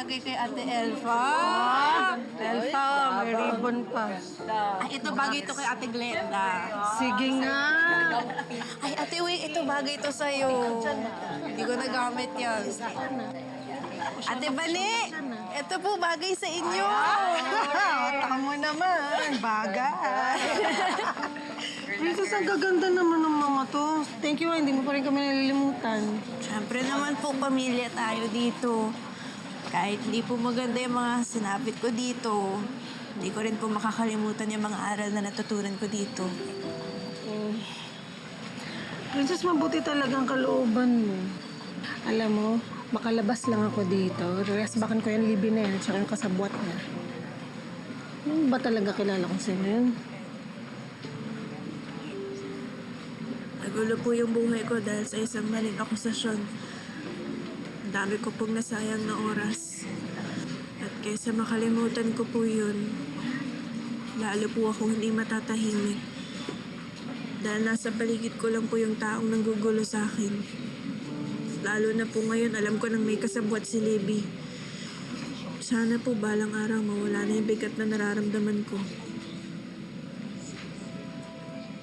bagay kay Ate Elfa. Elfa, may ribbon pa. Ay, ito bagay ito kay Ate Glenda. Sige nga. Ay, Ate Uy, ito bagay ito sa'yo. Hindi ko nagamit yan. Ate Bani, ito po bagay sa inyo. Tama naman, bagay. Princess, ang gaganda naman ng mga to. Thank you, hindi mo pa rin kami nalilimutan. Siyempre naman po, pamilya tayo dito. Kahit hindi po maganda yung mga sinapit ko dito, hindi ko rin po makakalimutan yung mga aral na natutunan ko dito. Princess, mabuti talagang kalooban mo. Alam mo, makalabas lang ako dito. Resbakan ko yung libi na yan, tsaka yung kasabwat niya. Ano ba talaga kilala ko sa'yo yun? Nagulo po yung buhay ko dahil sa isang maling akusasyon. Ang dami ko pong nasayang na oras. At kaysa makalimutan ko po yun, lalo po akong hindi matatahimik. Dahil nasa paligid ko lang po yung taong nanggugulo sa akin. Lalo na po ngayon, alam ko nang may kasabwat si Libby. Sana po balang araw mawala na yung bigat na nararamdaman ko.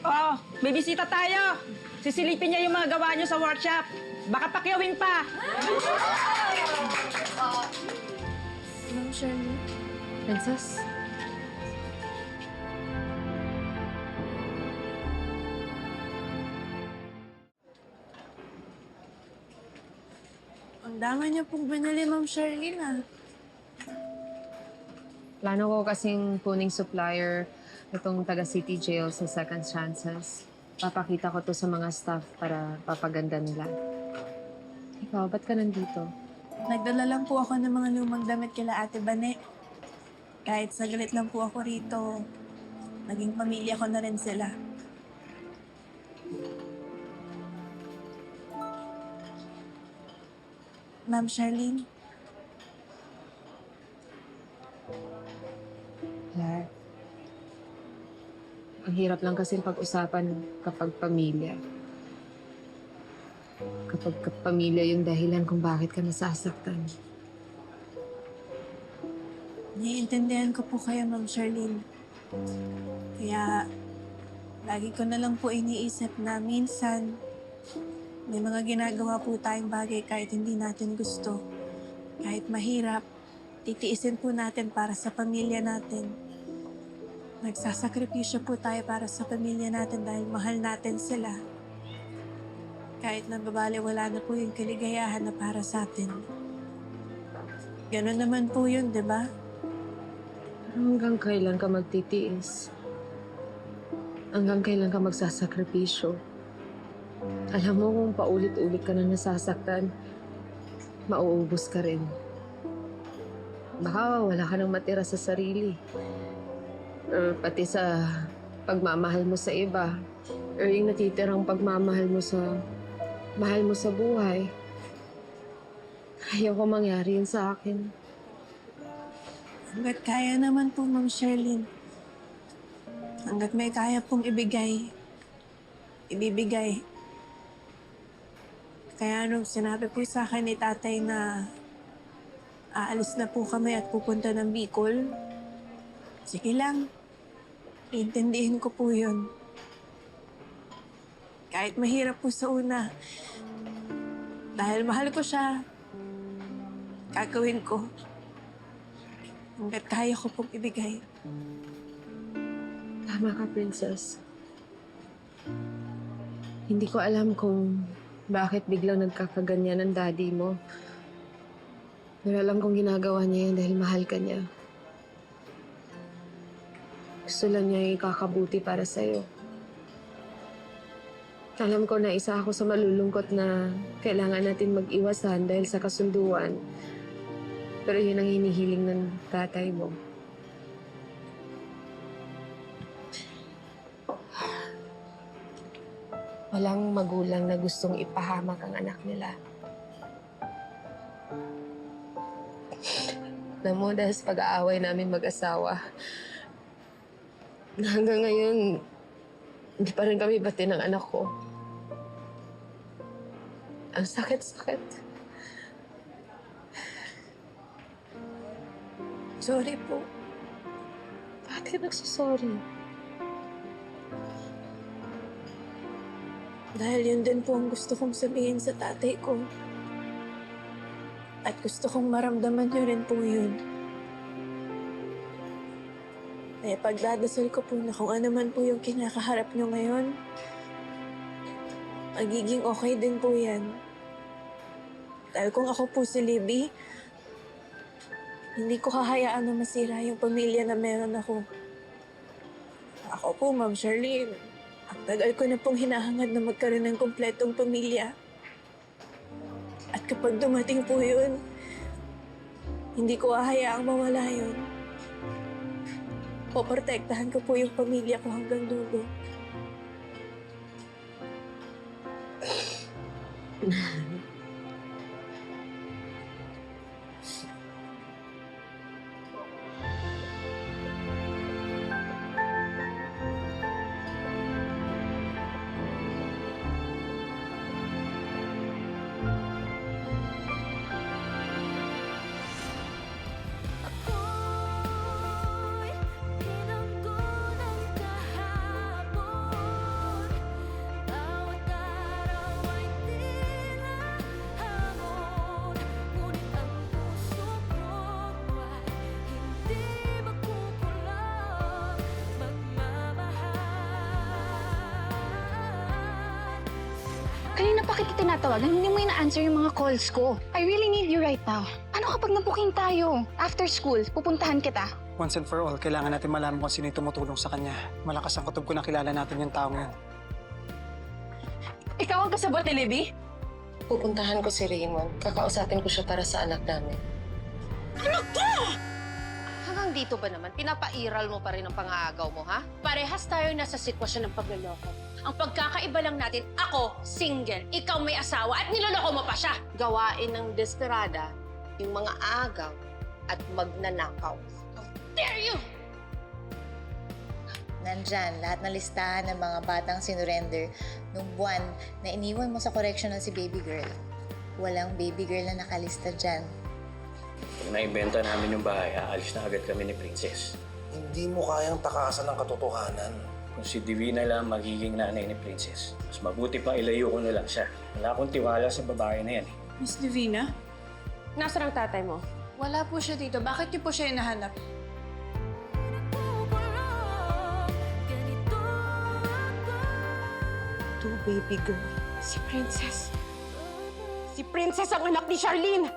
Oh, may bisita tayo. Sisilipin niya yung mga gawa niyo sa workshop. Baka pakyawin pa. Ma'am Shirley? Princess? Ang dami niya pong binili, Ma'am Charlene. Plano ko kasing kuning supplier itong taga City Jail sa Second Chances. Papakita ko to sa mga staff para papaganda nila. Ikaw, ba't ka nandito? Nagdala lang po ako ng mga lumang damit kila Ate Bane. Kahit saglit lang po ako rito, naging pamilya ko na rin sila. Ma'am Charlene, Claire. Ang hirap lang kasing pag-usapan kapag pamilya. Kapag pamilya yung dahilan kung bakit ka nasasaktan. naiintindihan ko po kayo, Ma'am Charlene. Kaya, lagi ko na lang po iniisip na minsan, may mga ginagawa po tayong bagay kahit hindi natin gusto. Kahit mahirap, titiisin po natin para sa pamilya natin. Nagsasakripisyo po tayo para sa pamilya natin dahil mahal natin sila. Kahit nababaliwala na po yung kaligayahan na para sa atin. Ganon naman po yun, di ba? Hanggang kailan ka magtitiis? Hanggang kailan ka magsasakripisyo? Alam mo kung paulit-ulit ka na nasasaktan, mauubos ka rin. Baka wala ka nang matira sa sarili. Or pati sa pagmamahal mo sa iba. Or yung natitirang pagmamahal mo sa mahal mo sa buhay. Ayaw ko mangyari yun sa akin. Hanggat kaya naman po, Ma'am Sherlyn. Hanggat may kaya pong ibigay, ibibigay. Kaya nung sinabi po sa akin ni tatay na aalis na po kami at pupunta ng Bicol, sige lang, iintindihin ko po yun. Kahit mahirap po sa una, dahil mahal ko siya, gagawin ko. Hanggat kaya ko pong ibigay. Tama ka, Princess. Hindi ko alam kung bakit biglang nagkakaganyan ang daddy mo. Pero alam kong ginagawa niya yun dahil mahal ka niya. Gusto lang niya yung ikakabuti para sa'yo. Alam ko na isa ako sa malulungkot na kailangan natin mag-iwasan dahil sa kasunduan. Pero yun ang hinihiling ng tatay mo. Walang magulang na gustong ipahamak ang anak nila. Alam mo, dahil sa pag-aaway namin mag-asawa, hanggang ngayon, hindi pa rin kami bati ng anak ko. Ang sakit-sakit. Sorry po. Bakit ka nagsasorry? Dahil yun din po ang gusto kong sabihin sa tatay ko. At gusto kong maramdaman niyo rin po yun. Kaya pagdadasal ko po na kung ano man po yung kinakaharap niyo ngayon, magiging okay din po yan. Dahil kung ako po si Libby, hindi ko hahayaan na masira yung pamilya na meron ako. Ako po, Ma'am Charlene, ang tagal ko na pong hinahangad na magkaroon ng kumpletong pamilya. At kapag dumating po yun, hindi ko hahayaang mawala yun. Poprotektahan ko po yung pamilya ko hanggang dulo. Ako'y pinanggo ng kahapon. Bawat araw ay tila hamon. Ngunit ang puso ko ay hindi magkukulang magmamahal. Kanina pa kita tinatawagan, hindi mo ina-answer yung mga calls ko. I really need you right now. Ano kapag nabuking tayo? After school, pupuntahan kita. Once and for all, kailangan natin malaman kung sino yung tumutulong sa kanya. Malakas ang kutob ko na kilala natin yung taong yun. Ikaw ang kasabot ni Libby? Pupuntahan ko si Raymond. Kakausapin ko siya para sa anak namin. Hanggang dito ba naman, pinapairal mo pa rin ang pangaagaw mo, ha? Parehas tayo nasa sitwasyon ng pagloloko. Ang pagkakaiba lang natin, ako, single, ikaw may asawa, at niloloko mo pa siya. Gawain ng desperada, yung mga agaw at magnanakaw. How dare you! Nandyan, lahat ng listahan ng mga batang sinurrender nung buwan na iniwan mo sa correctional si baby girl. Walang baby girl na nakalista dyan. Pag naibenta namin yung bahay, aalis na agad kami ni Princess. Hindi mo kayang takasan ng katotohanan. Kung si Divina lang magiging nanay ni Princess, mas mabuti pa ilayo ko na lang siya. Wala akong tiwala sa babae na yan. Miss Divina? Nasaan ang tatay mo? Wala po siya dito. Bakit niyo po siya hinahanap? Ganito ako. To baby girl. Si Princess. Si Princess ang anak ni Charlene!